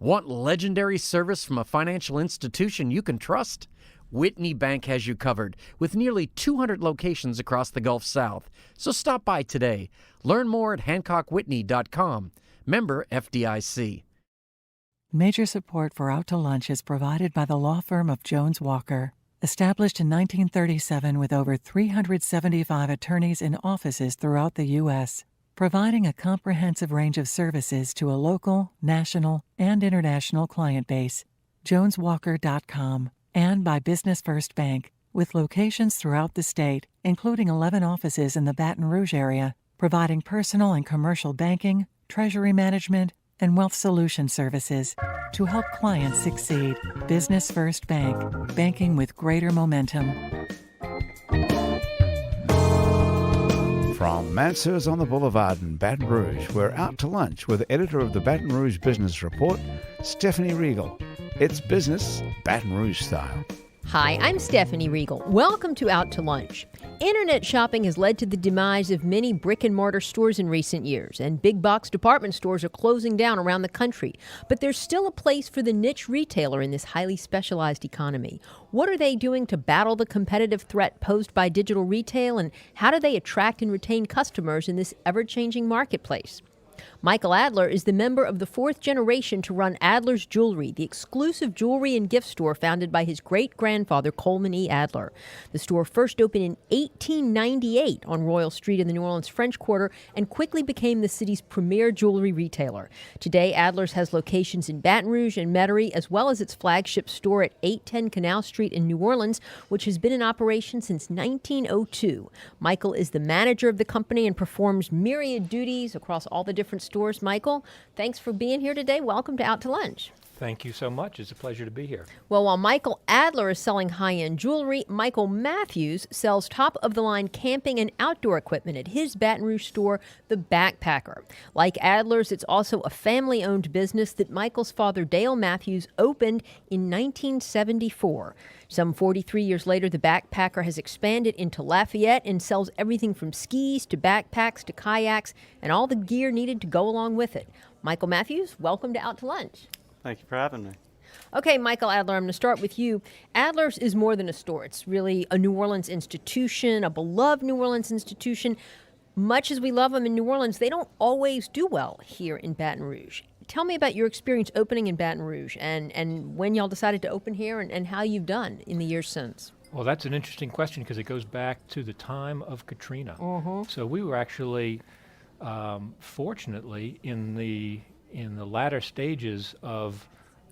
Want legendary service from a financial institution you can trust? Whitney Bank has you covered with nearly 200 locations across the Gulf South. So stop by today. Learn more at HancockWhitney.com. Member FDIC. Major support for Out to Lunch is provided by the law firm of Jones Walker. Established in 1937 with over 375 attorneys in offices throughout the U.S., providing a comprehensive range of services to a local, national, and international client base. JonesWalker.com. And by Business First Bank, with locations throughout the state, including 11 offices in the Baton Rouge area, providing personal and commercial banking, treasury management, and wealth solution services to help clients succeed. Business First Bank, banking with greater momentum. From Mansers on the Boulevard in Baton Rouge, we're out to lunch with editor of the Baton Rouge Business Report, Stephanie Riegel. It's business Baton Rouge style. Hi, I'm Stephanie Riegel. Welcome to Out to Lunch. Internet shopping has led to the demise of many brick-and-mortar stores in recent years, and big-box department stores are closing down around the country. But there's still a place for the niche retailer in this highly specialized economy. What are they doing to battle the competitive threat posed by digital retail, and how do they attract and retain customers in this ever-changing marketplace? Michael Adler is the member of the fourth generation to run Adler's Jewelry, the exclusive jewelry and gift store founded by his great-grandfather, Coleman E. Adler. The store first opened in 1898 on Royal Street in the New Orleans French Quarter and quickly became the city's premier jewelry retailer. Today, Adler's has locations in Baton Rouge and Metairie, as well as its flagship store at 810 Canal Street in New Orleans, which has been in operation since 1902. Michael is the manager of the company and performs myriad duties across all the different stores. Michael, thanks for being here today. Welcome to Out to Lunch. Thank you so much. It's a pleasure to be here. Well, while Michael Adler is selling high-end jewelry, Michael Matthews sells top-of-the-line camping and outdoor equipment at his Baton Rouge store, The Backpacker. Like Adler's, it's also a family-owned business that Michael's father, Dale Matthews, opened in 1974. Some 43 years later, The Backpacker has expanded into Lafayette and sells everything from skis to backpacks to kayaks and all the gear needed to go along with it. Michael Matthews, welcome to Out to Lunch. Thank you for having me. Okay, Michael Adler, I'm going to start with you. Adler's is more than a store. It's really a New Orleans institution, a beloved New Orleans institution. Much as we love them in New Orleans, they don't always do well here in Baton Rouge. Tell me about your experience opening in Baton Rouge and when y'all decided to open here and how you've done in the years since. Well, that's an interesting question because it goes back to the time of Katrina. So we were actually, fortunately, in the latter stages of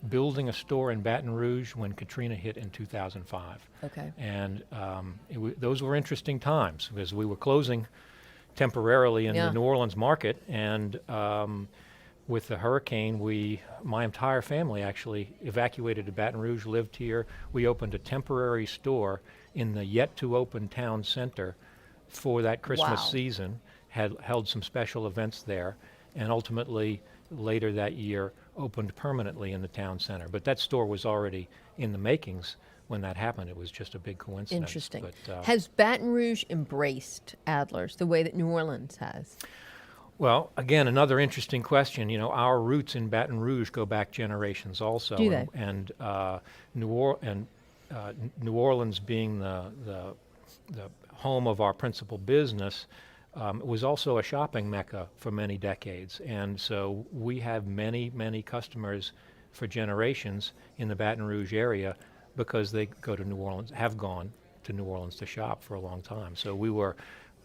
building a store in Baton Rouge when Katrina hit in 2005. Okay. And those were interesting times because we were closing temporarily in the New Orleans market, and with the hurricane, my entire family actually evacuated to Baton Rouge, lived here. We opened a temporary store in the yet-to-open town center for that Christmas season, held some special events there, and ultimately later that year opened permanently in the town center. But that store was already in the makings when that happened. It was just a big coincidence. Interesting. But, has Baton Rouge embraced Adler's the way that New Orleans has? Well, again, another interesting question. You know, our roots in Baton Rouge go back generations also. Do they? And New Orleans being the home of our principal business, it was also a shopping mecca for many decades. And so we have many, many customers for generations in the Baton Rouge area because they go to New Orleans, have gone to New Orleans to shop for a long time. So we were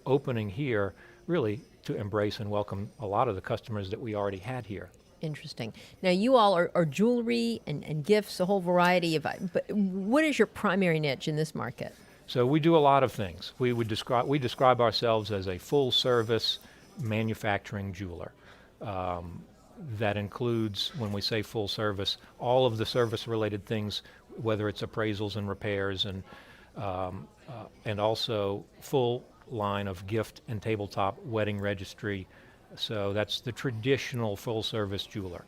opening here really to embrace and welcome a lot of the customers that we already had here. Interesting. Now, you all are jewelry and gifts, a whole variety of, but what is your primary niche in this market? So we do a lot of things. We describe ourselves as a full-service manufacturing jeweler. That includes, when we say full service, all of the service-related things, whether it's appraisals and repairs, and also full line of gift and tabletop wedding registry. So that's the traditional full-service jeweler.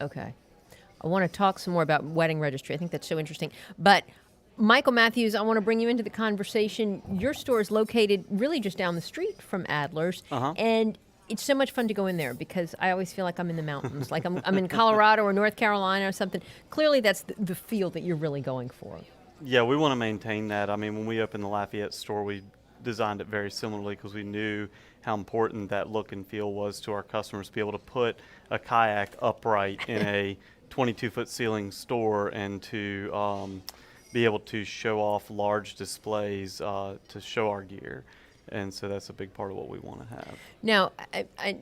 Okay. I want to talk some more about wedding registry. I think that's so interesting. But Michael Matthews, I want to bring you into the conversation. Your store is located really just down the street from Adler's. Uh-huh. And it's so much fun to go in there because I always feel like I'm in the mountains, like I'm in Colorado or North Carolina or something. Clearly, that's the feel that you're really going for. Yeah, we want to maintain that. I mean, when we opened the Lafayette store, we designed it very similarly because we knew how important that look and feel was to our customers to be able to put a kayak upright in a 22-foot ceiling store and to be able to show off large displays to show our gear. And so that's a big part of what we want to have. Now,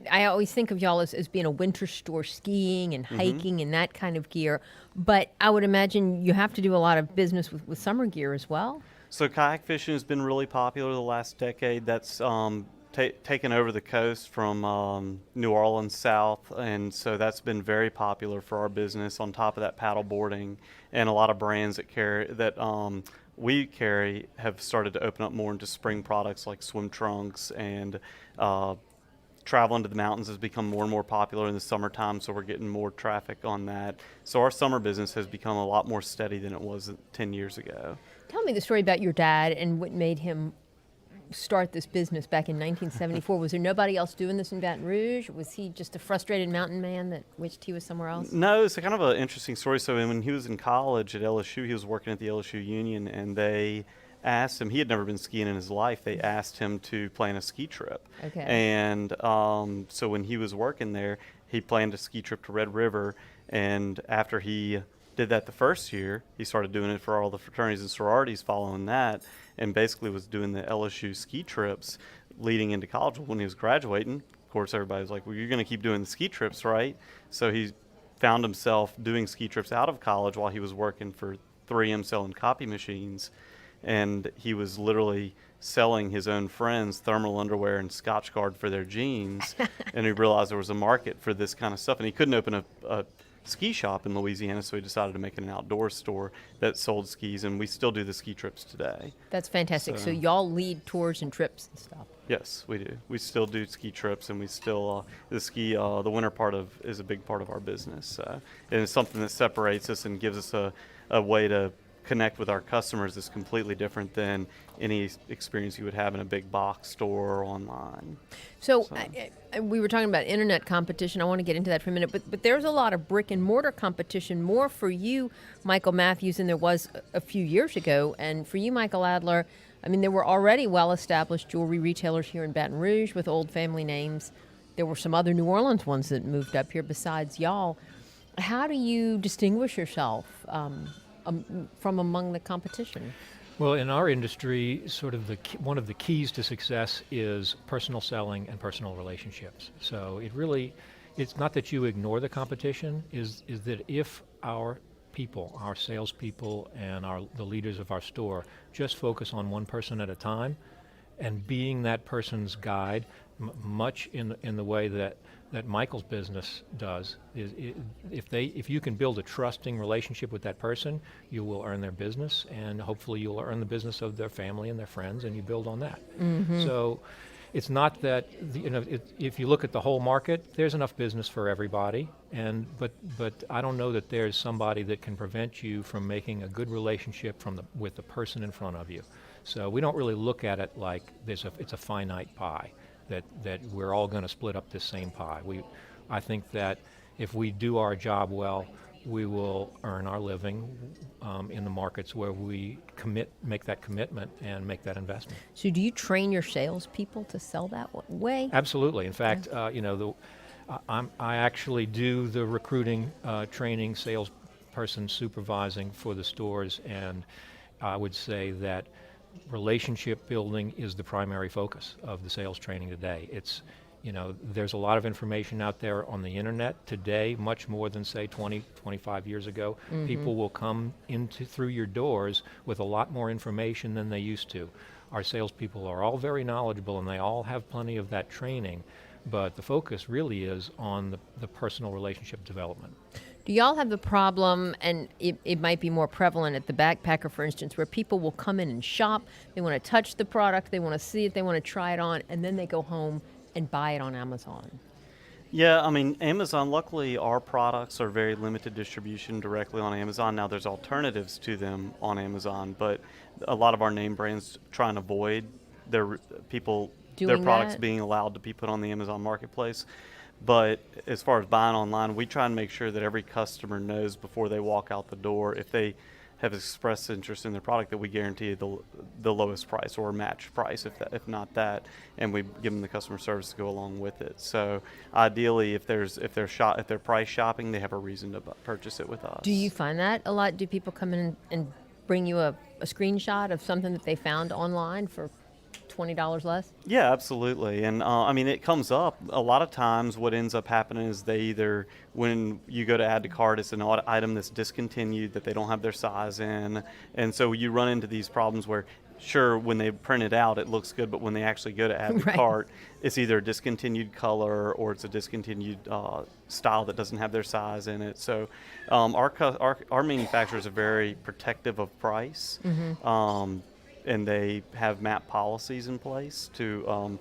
I always think of y'all as being a winter store, skiing and hiking and that kind of gear. But I would imagine you have to do a lot of business with summer gear as well. So kayak fishing has been really popular the last decade. That's taken over the coast from New Orleans south, and so that's been very popular for our business. On top of that, paddle boarding and a lot of brands that we carry have started to open up more into spring products like swim trunks, and travel into the mountains has become more and more popular in the summertime, so we're getting more traffic on that. So our summer business has become a lot more steady than it was 10 years ago. Tell me the story about your dad and what made him start this business back in 1974. Was there nobody else doing this in Baton Rouge? Was he just a frustrated mountain man that wished he was somewhere else? No, it's kind of an interesting story. So when he was in college at LSU, he was working at the LSU Union, and they asked him, he had never been skiing in his life, they asked him to plan a ski trip. Okay. And so when he was working there, he planned a ski trip to Red River, and after he did that the first year, he started doing it for all the fraternities and sororities following that, and basically was doing the LSU ski trips leading into college. When he was graduating, of course, everybody was like, well, you're going to keep doing the ski trips, right? So he found himself doing ski trips out of college while he was working for 3M selling copy machines, and he was literally selling his own friends thermal underwear and Scotch Guard for their jeans, and he realized there was a market for this kind of stuff, and he couldn't open a ski shop in Louisiana, so he decided to make it an outdoor store that sold skis, and we still do the ski trips today. That's fantastic. So y'all lead tours and trips and stuff. Yes, we do. We still do ski trips, and we still the winter part is a big part of our business, and it's something that separates us and gives us a way to connect with our customers that's completely different than any experience you would have in a big box store or online. So we were talking about internet competition. I want to get into that for a minute, but there's a lot of brick and mortar competition, more for you, Michael Matthews, than there was a few years ago. And for you, Michael Adler, I mean, there were already well-established jewelry retailers here in Baton Rouge with old family names. There were some other New Orleans ones that moved up here besides y'all. How do you distinguish yourself from among the competition? Well, in our industry, sort of one of the keys to success is personal selling and personal relationships. So it's not that you ignore the competition, is that if our people, our salespeople and the leaders of our store just focus on one person at a time and being that person's guide, much in the way that Michael's business does, if you can build a trusting relationship with that person, you will earn their business, and hopefully you'll earn the business of their family and their friends, and you build on that. Mm-hmm. So it's not that if you look at the whole market, there's enough business for everybody, but I don't know that there's somebody that can prevent you from making a good relationship with the person in front of you. So we don't really look at it like it's a finite pie. That we're all going to split up this same pie. I think that if we do our job well, we will earn our living in the markets where we make that commitment and make that investment. So do you train your salespeople to sell that way? Absolutely. In fact, I actually do the recruiting, training, salesperson supervising for the stores, and I would say that relationship building is the primary focus of the sales training today. There's a lot of information out there on the internet today, much more than say 20, 25 years ago. Mm-hmm. People will come through your doors with a lot more information than they used to. Our salespeople are all very knowledgeable and they all have plenty of that training, but the focus really is on the personal relationship development. Do y'all have the problem, and it might be more prevalent at the Backpacker, for instance, where people will come in and shop, they want to touch the product, they want to see it, they want to try it on, and then they go home and buy it on Amazon? Yeah, I mean, Amazon, luckily our products are very limited distribution directly on Amazon. Now there's alternatives to them on Amazon, but a lot of our name brands try and avoid people doing products that? being allowed to be put on the Amazon Marketplace. But as far as buying online, we try and make sure that every customer knows before they walk out the door, if they have expressed interest in their product, that we guarantee the lowest price or match price, if not that, and we give them the customer service to go along with it. So ideally, if they're price shopping, they have a reason to purchase it with us. Do you find that a lot? Do people come in and bring you a screenshot of something that they found online for $20 less? Yeah, absolutely. And I mean, it comes up a lot of times. What ends up happening is they either, when you go to add to cart, it's an item that's discontinued that they don't have their size in. And so you run into these problems where, sure, when they print it out, it looks good, but when they actually go to add to cart, it's either a discontinued color or it's a discontinued style that doesn't have their size in it. So our manufacturers are very protective of price. And they have MAP policies in place to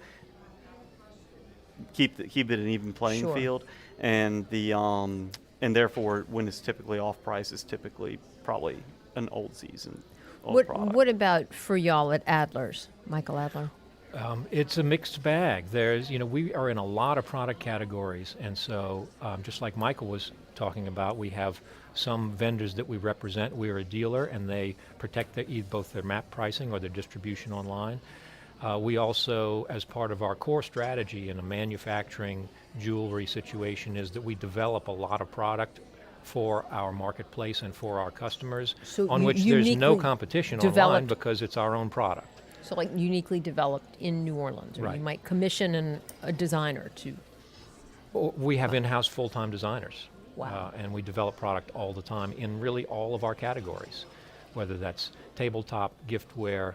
keep it an even playing field, and therefore when it's typically off price, it's typically probably an old product. What about for y'all at Adler's, Michael Adler? It's a mixed bag. We are in a lot of product categories, and so just like Michael was talking about, we have some vendors that we represent. We are a dealer, and they protect both their MAP pricing or their distribution online. We also, as part of our core strategy in a manufacturing jewelry situation, is that we develop a lot of product for our marketplace and for our customers, on which there's no competition online because it's our own product. So like uniquely developed in New Orleans, or you might commission a designer to. We have in-house full-time designers. Wow. And we develop product all the time in really all of our categories, whether that's tabletop, giftware,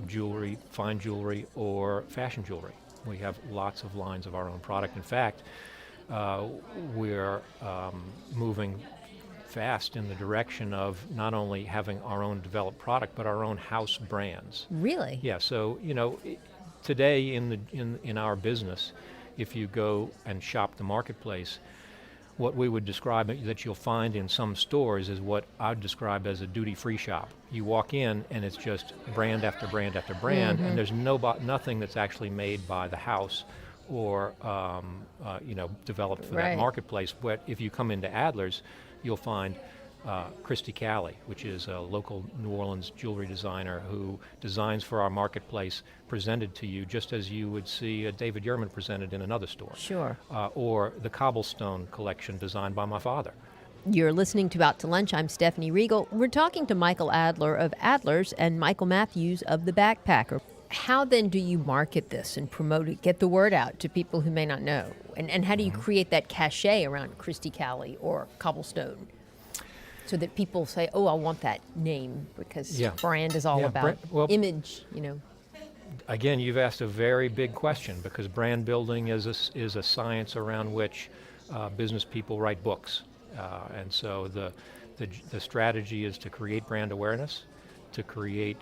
jewelry, fine jewelry, or fashion jewelry. We have lots of lines of our own product. In fact, we're moving fast in the direction of not only having our own developed product, but our own house brands. Really? Yeah, so, today in our business, if you go and shop the marketplace, what we would describe that you'll find in some stores is what I'd describe as a duty-free shop. You walk in and it's just brand after brand after brand, and there's nothing that's actually made by the house or developed for that marketplace. But if you come into Adler's, you'll find Christy Calley, which is a local New Orleans jewelry designer who designs for our marketplace, presented to you just as you would see a David Yurman presented in another store. Sure. Or the Cobblestone collection designed by my father. You're listening to Out to Lunch. I'm Stephanie Riegel. We're talking to Michael Adler of Adler's and Michael Matthews of The Backpacker. How then do you market this and promote it, get the word out to people who may not know? And how do you create that cachet around Christy Calley or Cobblestone, so that people say, oh, I want that name, because brand is all about image, Again, you've asked a very big question, because brand building is a science around which business people write books. And so the strategy is to create brand awareness, to create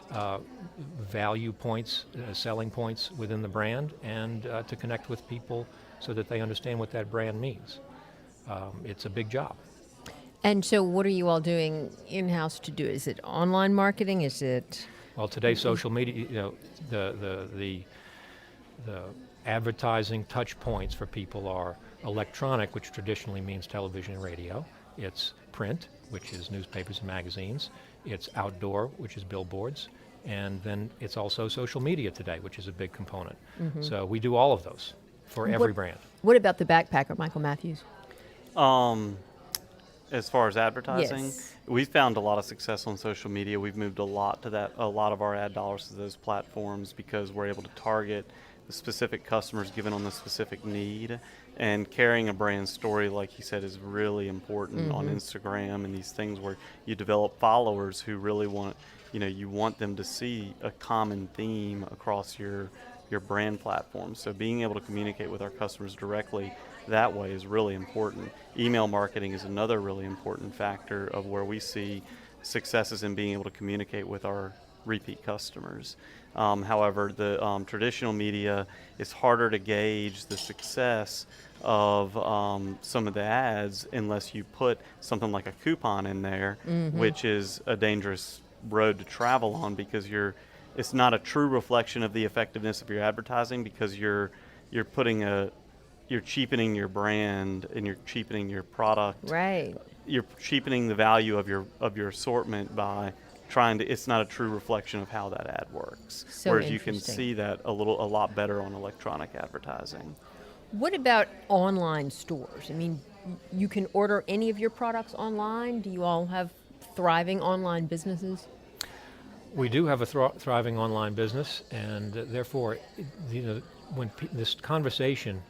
value points, selling points within the brand, and to connect with people so that they understand what that brand means. It's a big job. And so what are you all doing in-house to do? Is it online marketing? Is it... Well, today social media, the advertising touch points for people are electronic, which traditionally means television and radio. It's print, which is newspapers and magazines. It's outdoor, which is billboards. And then it's also social media today, which is a big component. So we do all of those for every brand. What about The Backpacker, Michael Matthews? As far as advertising, we've found a lot of success on social media. We've moved a lot of our ad dollars to those platforms because we're able to target the specific customers given on the specific need. And carrying a brand story, like he said, is really important on Instagram and these things where you develop followers who really want, you want them to see a common theme across your brand platform. So being able to communicate with our customers directly that way is really important. Email marketing is another really important factor of where we see successes in being able to communicate with our repeat customers. However, the traditional media is harder to gauge the success of some of the ads unless you put something like a coupon in there, which is a dangerous road to travel on because you're it's not a true reflection of the effectiveness of your advertising, because you're cheapening your brand and you're cheapening your product. Right. You're cheapening the value of your assortment by trying to. It's not a true reflection of how that ad works. So Whereas you can interesting. see that a lot better on electronic advertising. What about online stores? I mean, you can order any of your products online. Do you all have thriving online businesses? We do have a thriving online business, and therefore, when this conversation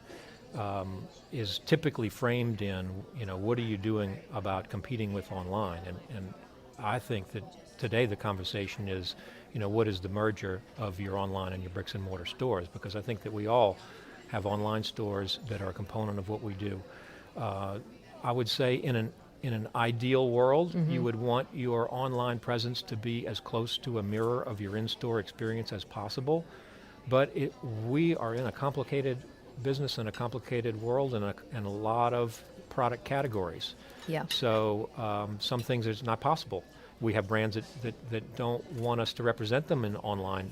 is typically framed in, what are you doing about competing with online? And I think that today the conversation is, what is the merger of your online and your bricks and mortar stores? Because I think that we all have online stores that are a component of what we do. I would say in an ideal world, you would want your online presence to be as close to a mirror of your in-store experience as possible. But we are in a complicated business and a complicated world and a lot of product categories. Yeah. So some things it's not possible. We have brands that don't want us to represent them in online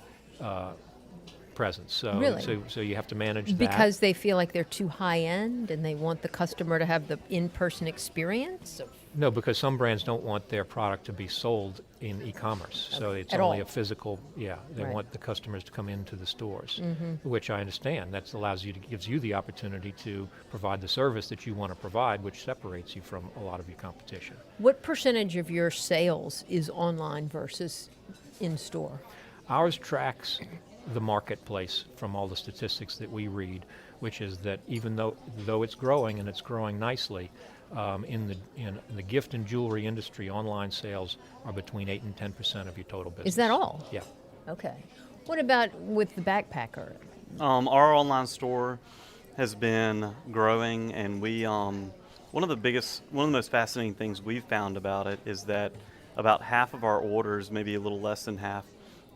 presence. So, Really? so you have to manage that. Because they feel like they're too high end and they want the customer to have the in-person experience? No, because some brands don't want their product to be sold in e-commerce. So it's At only all. a physical, they Right. want the customers to come into the stores, which I understand. That gives you the opportunity to provide the service that you want to provide, which separates you from a lot of your competition. What percentage of your sales is online versus in-store? Ours tracks the marketplace from all the statistics that we read, which is that even though it's growing and it's growing nicely, in the gift and jewelry industry, online sales are between 8 and 10% of your total business. Is that all? Yeah. Okay. What about with the backpacker? Our online store has been growing, and we one of the most fascinating things we've found about it is that about half of our orders, maybe a little less than half,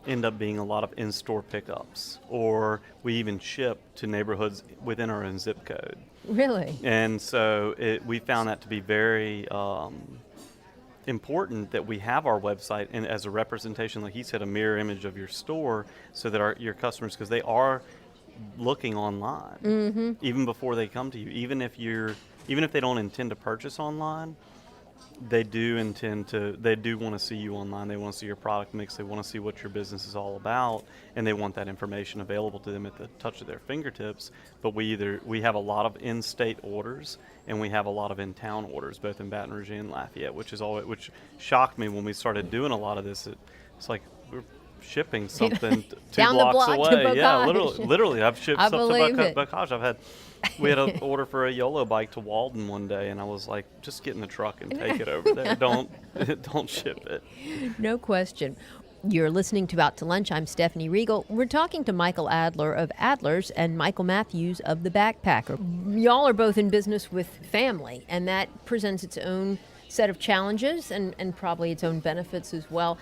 end up being a lot of in-store pickups, or we even ship to neighborhoods within our own zip code. Really? And so we found that to be very important, that we have our website and as a representation, like he said, a mirror image of your store, so that your customers, because they are looking online even before they come to you, even if they don't intend to purchase online, they do want to see you online. They want to see your product mix. They want to see what your business is all about, and they want that information available to them at the touch of their fingertips. But we have a lot of in-state orders, and we have a lot of in-town orders, both in Baton Rouge and Lafayette, which shocked me when we started doing a lot of this. It's like we're shipping something two Down the blocks block to away. Yeah, Bocage. literally, I've shipped I stuff believe to it. Bocage. We had an order for a YOLO bike to Walden one day, and I was like, just get in the truck and take it over there. Don't ship it. No question. You're listening to Out to Lunch. I'm Stephanie Riegel. We're talking to Michael Adler of Adler's and Michael Matthews of The Backpacker. Y'all are both in business with family, and that presents its own set of challenges and probably its own benefits as well.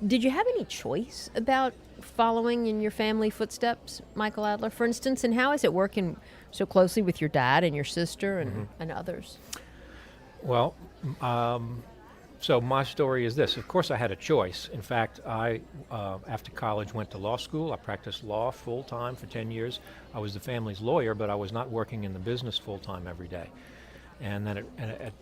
Did you have any choice about following in your family footsteps, Michael Adler, for instance, and how is it working so closely with your dad and your sister and others? Well, so my story is this. Of course, I had a choice. In fact, I, after college, went to law school. I practiced law full-time for 10 years. I was the family's lawyer, but I was not working in the business full-time every day. And then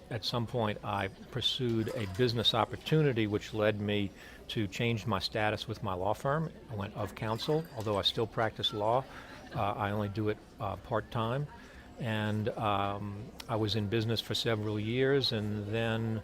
at some point, I pursued a business opportunity which led me to change my status with my law firm. I went of counsel, although I still practice law. I only do it part-time. And I was in business for several years, and then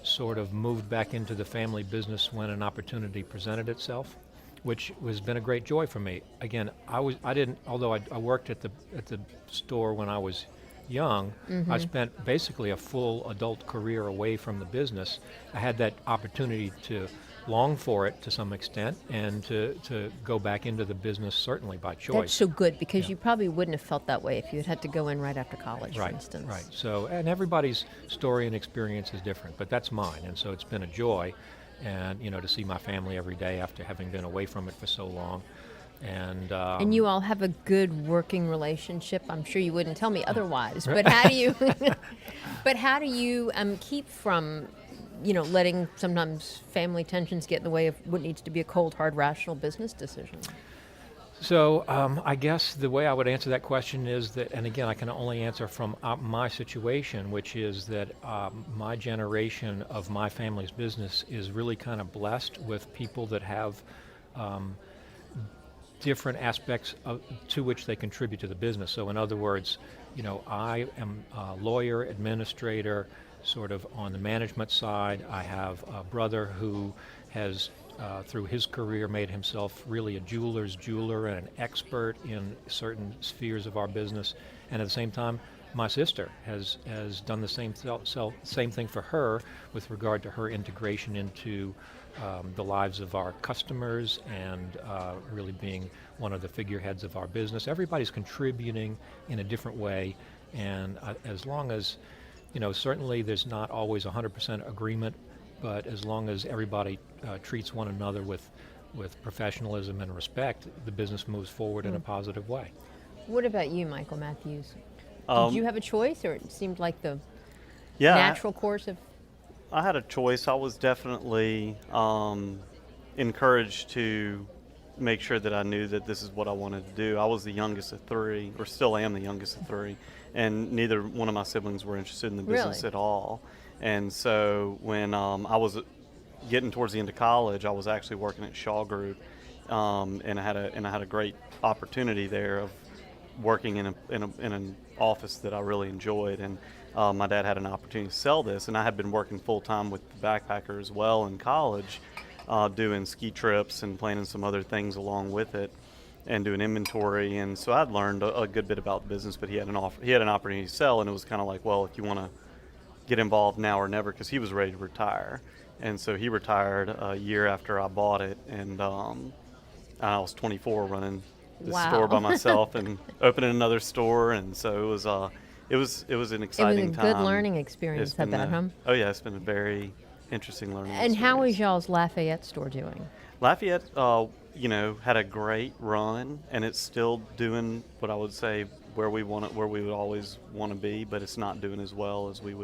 sort of moved back into the family business when an opportunity presented itself, which has been a great joy for me. Again, although I worked at the store when I was young, I spent basically a full adult career away from the business. I had that opportunity to long for it to some extent and to go back into the business, certainly by choice. That's so good, because you probably wouldn't have felt that way if you had to go in right after college, Right, for instance. right. So, and everybody's story and experience is different, but that's mine, and so it's been a joy, and to see my family every day after having been away from it for so long. And you all have a good working relationship. I'm sure you wouldn't tell me otherwise. But how do you keep from letting sometimes family tensions get in the way of what needs to be a cold, hard, rational business decision? So I guess the way I would answer that question is that, and again, I can only answer from my situation, which is that my generation of my family's business is really kind of blessed with people that have different aspects to which they contribute to the business. So in other words, I am a lawyer, administrator, sort of on the management side. I have a brother who has through his career made himself really a jeweler's jeweler and an expert in certain spheres of our business. And at the same time, my sister has done the same thing for her with regard to her integration into the lives of our customers and really being one of the figureheads of our business. Everybody's contributing in a different way, and as long as, certainly there's not always 100% agreement, but as long as everybody treats one another with professionalism and respect, the business moves forward in a positive way. What about you, Michael Matthews? Did you have a choice, or it seemed like the natural course of? I had a choice. I was definitely encouraged to make sure that I knew that this is what I wanted to do. I was the youngest of three, or still am the youngest of three, and neither one of my siblings were interested in the business at all. And so when I was getting towards the end of college, I was actually working at Shaw Group, and I had a great opportunity there of working in an office that I really enjoyed. And my dad had an opportunity to sell this, and I had been working full time with the backpacker as well in college, doing ski trips and planning some other things along with it, and doing inventory. And so I'd learned a good bit about the business. But he had an opportunity to sell, and it was kind of like, well, if you want to get involved now or never, because he was ready to retire. And so he retired a year after I bought it, and I was 24 running the store by myself and opening another store. And so it was an exciting time. It was a good learning experience at that, huh? Oh yeah, it's been a very interesting learning And experience. how is y'all's Lafayette store doing? Lafayette, had a great run, and it's still doing what I would say where we would always want to be, but it's not doing as well as we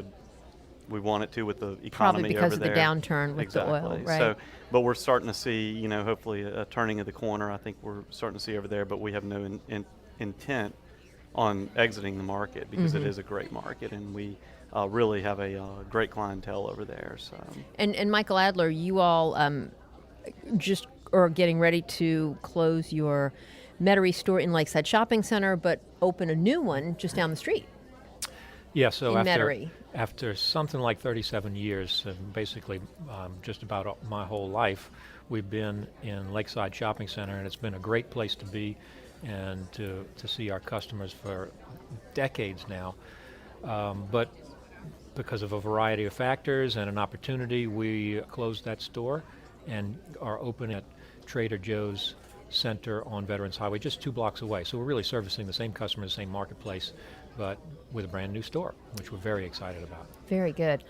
want it to with the economy Probably because over of the there. downturn with the oil, right? So, but we're starting to see, hopefully a turning of the corner. I think we're starting to see over there, but we have no intent on exiting the market because it is a great market, and we really have a great clientele over there. So. And Michael Adler, you all just are getting ready to close your Metairie store in Lakeside Shopping Center, but open a new one just down the street. Yeah, so in Metairie. After something like 37 years, basically just about my whole life, we've been in Lakeside Shopping Center, and it's been a great place to be and to see our customers for decades now. But because of a variety of factors and an opportunity, we closed that store and are open at Trader Joe's Center on Veterans Highway, just 2 blocks away. So we're really servicing the same customers, same marketplace, but with a brand new store, which we're very excited about. Very good.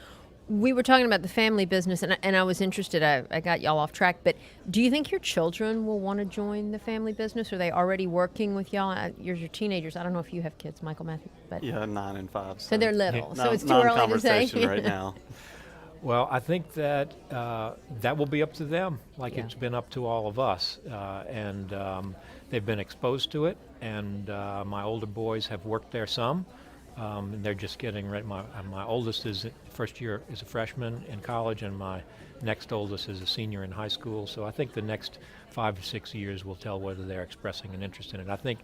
We were talking about the family business, and I was interested. I got y'all off track, but do you think your children will want to join the family business? Are they already working with y'all? You're your teenagers. I don't know if you have kids, Michael Matthew. But yeah, 9 and 5. So they're little. Yeah, so it's too early to say. Non-conversation right now. Well, I think that that will be up to them, like it's been up to all of us. And they've been exposed to it, and my older boys have worked there some. And they're just getting ready. My oldest is first year is a freshman in college, and my next oldest is a senior in high school. So I think the next 5 or 6 years will tell whether they're expressing an interest in it. I think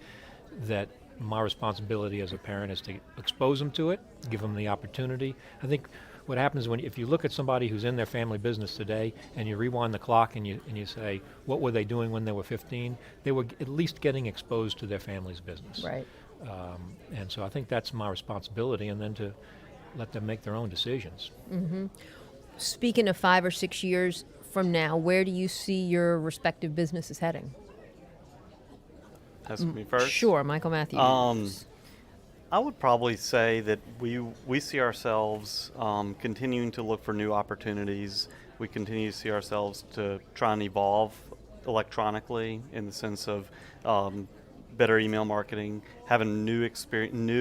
that my responsibility as a parent is to expose them to it, give them the opportunity. I think what happens if you look at somebody who's in their family business today and you rewind the clock and you say, what were they doing when they were 15? They were at least getting exposed to their family's business. Right. And so I think that's my responsibility, and then to let them make their own decisions. Mm-hmm. Speaking of 5 or 6 years from now, where do you see your respective businesses heading? That's me first? Sure, Michael Matthews. I would probably say that we see ourselves continuing to look for new opportunities. We continue to see ourselves to try and evolve electronically in the sense of better email marketing, having new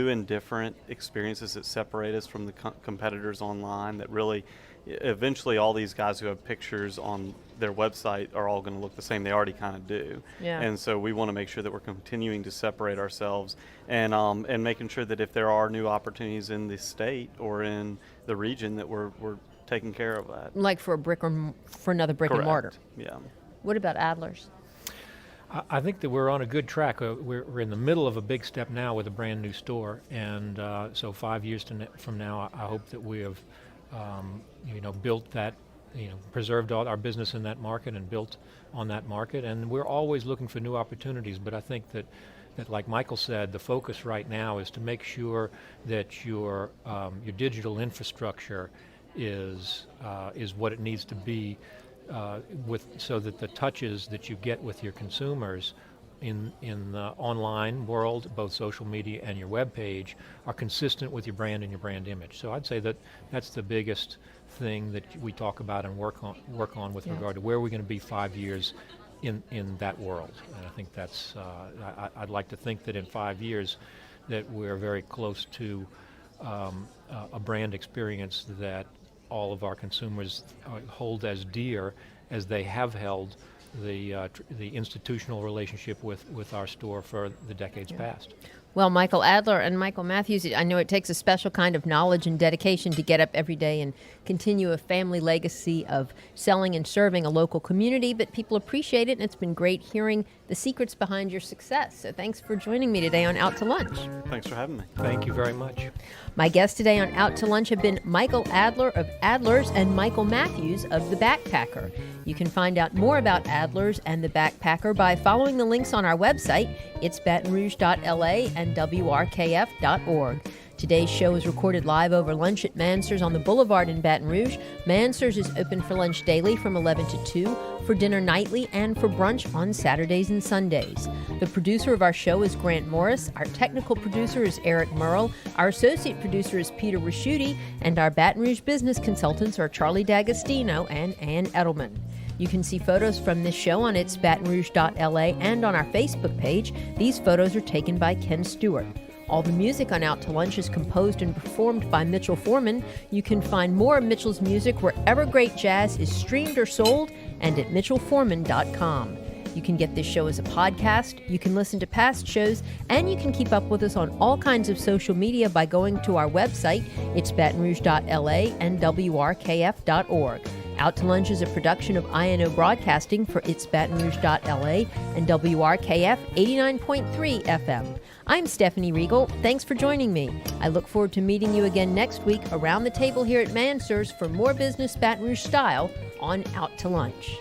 and different experiences that separate us from the competitors online that really eventually all these guys who have pictures on their website are all going to look the same. They already kind of do. Yeah. And so we want to make sure that we're continuing to separate ourselves and making sure that if there are new opportunities in the state or in the region that we're taking care of that. Like for another brick and mortar. Yeah. What about Adler's? I think that we're on a good track. We're in the middle of a big step now with a brand new store, and so 5 years from now, I hope that we have, built that, preserved all our business in that market and built on that market. And we're always looking for new opportunities. But I think that like Michael said, the focus right now is to make sure that your digital infrastructure is what it needs to be. So that the touches that you get with your consumers in the online world, both social media and your web page, are consistent with your brand and your brand image. So I'd say that that's the biggest thing that we talk about and work on with regard to where we're going to be 5 years in that world. And I think that's I'd like to think that in 5 years that we're very close to a brand experience that all of our consumers hold as dear as they have held the institutional relationship with our store for the decades past. Well, Michael Adler and Michael Matthews, I know it takes a special kind of knowledge and dedication to get up every day and continue a family legacy of selling and serving a local community, but people appreciate it, and it's been great hearing the secrets behind your success. So thanks for joining me today on Out to Lunch. Thanks for having me. Thank you very much. My guests today on Out to Lunch have been Michael Adler of Adler's and Michael Matthews of The Backpacker. You can find out more about Adler's and The Backpacker by following the links on our website. It's batonrouge.la and wrkf.org. Today's show is recorded live over lunch at Mansur's on the Boulevard in Baton Rouge. Mansur's is open for lunch daily from 11 to 2, for dinner nightly, and for brunch on Saturdays and Sundays. The producer of our show is Grant Morris. Our technical producer is Eric Merle. Our associate producer is Peter Raschuti. And our Baton Rouge business consultants are Charlie D'Agostino and Ann Edelman. You can see photos from this show on its batonrouge.la and on our Facebook page. These photos are taken by Ken Stewart. All the music on Out to Lunch is composed and performed by Mitchell Foreman. You can find more of Mitchell's music wherever great jazz is streamed or sold and at mitchellforeman.com. You can get this show as a podcast, you can listen to past shows, and you can keep up with us on all kinds of social media by going to our website. It's batonrouge.la and wrkf.org. Out to Lunch is a production of INO Broadcasting for It's Baton Rouge.la and WRKF 89.3 FM. I'm Stephanie Riegel. Thanks for joining me. I look forward to meeting you again next week around the table here at Mansur's for more business Baton Rouge style on Out to Lunch.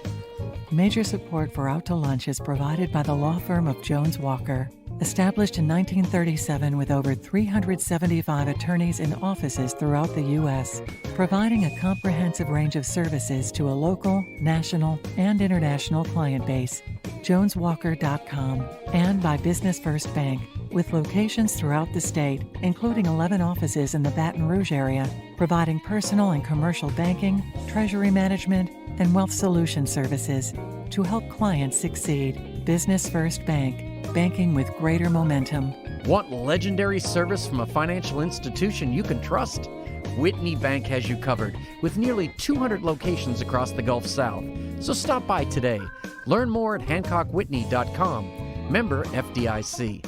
Major support for Out to Lunch is provided by the law firm of Jones Walker. Established in 1937 with over 375 attorneys in offices throughout the U.S., providing a comprehensive range of services to a local, national, and international client base. JonesWalker.com, and by Business First Bank, with locations throughout the state, including 11 offices in the Baton Rouge area, providing personal and commercial banking, treasury management, and wealth solution services to help clients succeed. Business First Bank, banking with greater momentum. Want legendary service from a financial institution you can trust? Whitney Bank has you covered with nearly 200 locations across the Gulf South. So stop by today. Learn more at HancockWhitney.com. Member FDIC.